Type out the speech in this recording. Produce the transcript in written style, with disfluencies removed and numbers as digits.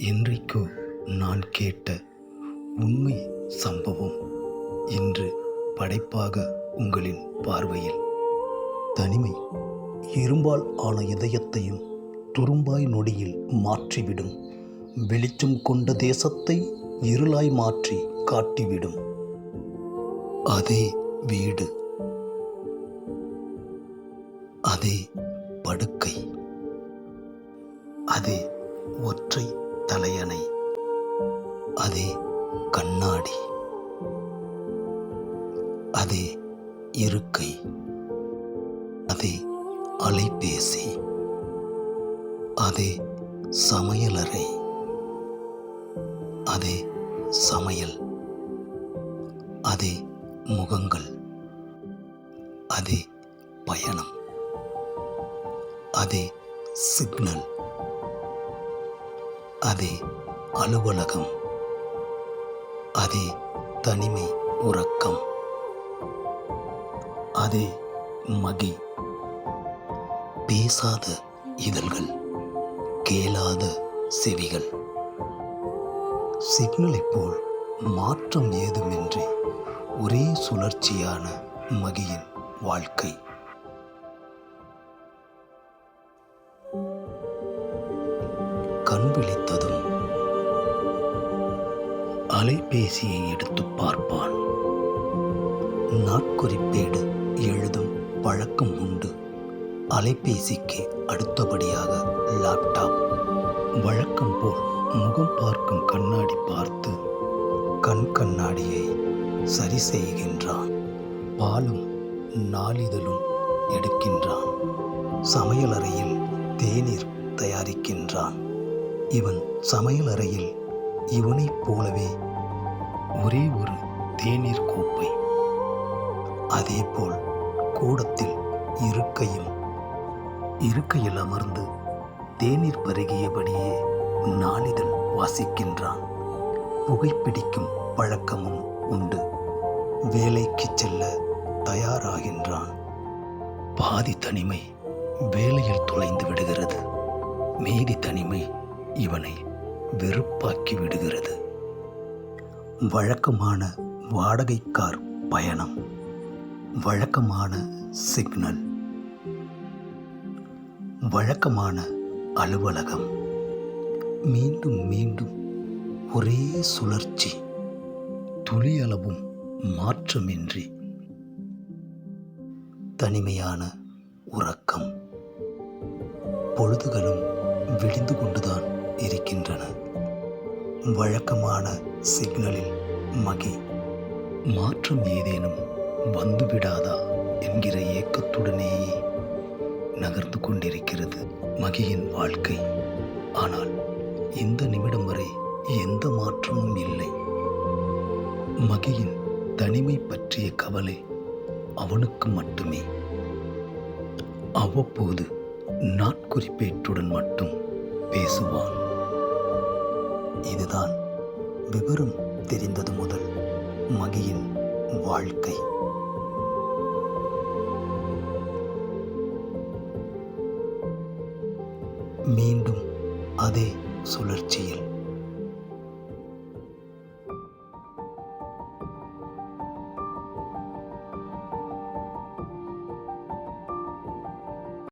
என்றைக்கோ நான் கேட்ட உண்மை சம்பவம் இன்று படைப்பாக உங்களின் பார்வையில். தனிமை இரும்பால் ஆன இதயத்தையும் துரும்பாய் நொடியில் மாற்றிவிடும். வெளிச்சம் கொண்ட தேசத்தை இருளாய் மாற்றி காட்டிவிடும். அதே வீடு, அதே படுக்கை, அதே ஒற்றை தலையணை, அதே கண்ணாடி, அதே இருக்கை, அதே அலைபேசி, அதே சமையலறை, அதே சமையல், அதே முகங்கள், அதே பயணம், அதே சிக்னல், அதே அலுவலகம், அதே தனிமை உறக்கம், அதே மகி, பேசாத இதழ்கள், கேளாத செவிகள். சிக்னலைப் போல் மாற்றம் ஏதுமின்றி ஒரே சுழற்சியான மகியின் வாழ்க்கை. கண் விழித்ததும் அலைபேசியை எடுத்து பார்ப்பான். நாட்குறிப்பேடு எழுதும் பழக்கம் உண்டு. அலைபேசிக்கு அடுத்தபடியாக லேப்டாப். வழக்கம் போல் முகம் பார்க்கும் கண்ணாடி பார்த்து கண்ணாடியை சரி செய்கின்றான். பாலும் நாளிதழும் எடுக்கின்றான். சமையலறையில் தேநீர் தயாரிக்கின்றான். இவன் சமையலறையில் இவனைப் போலவே ஒரே ஒரு தேநீர் கோப்பை. அதேபோல் கூடத்தில் இருக்கையில் அமர்ந்து தேநீர் பருகியபடியே நாளிதழ் வாசிக்கின்றான். புகைப்பிடிக்கும் பழக்கமும் உண்டு. வேலைக்கு செல்ல தயாராகின்றான். பாதி தனிமை வேலையில் தொலைந்து விடுகிறது. மீதி தனிமை இவனை வெறுப்பாக்கி விடுகிறது. வழக்கமான வாடகை கார் பயணம், வழக்கமான சிக்னல், வழக்கமான அலுவலகம், மீண்டும் மீண்டும் ஒரே சுழற்சி, துளியளவும் மாற்றமின்றி. தனிமையான உறக்கம். பொழுதுகளும் விடிந்து கொண்டுதான் இருக்கின்றன. வழக்கமான சிக்னலில் மகி. மாற்றம் ஏதேனும் வந்துவிடாதா என்கிற ஏக்கத்துடனேயே நகர்ந்து கொண்டிருக்கிறது மகியின் வாழ்க்கை. ஆனால் இந்த நிமிடம் வரை எந்த மாற்றமும் இல்லை. மகியின் தனிமை பற்றிய கவலை அவனுக்கு மட்டுமே. அவ்வப்போது நாட்குறிப்பேட்டுடன் மட்டும் பேசுவான். இதுதான் விவரம் தெரிந்தது முதல் மகியின் வாழ்க்கை. மீண்டும் அதே சுழற்சியில்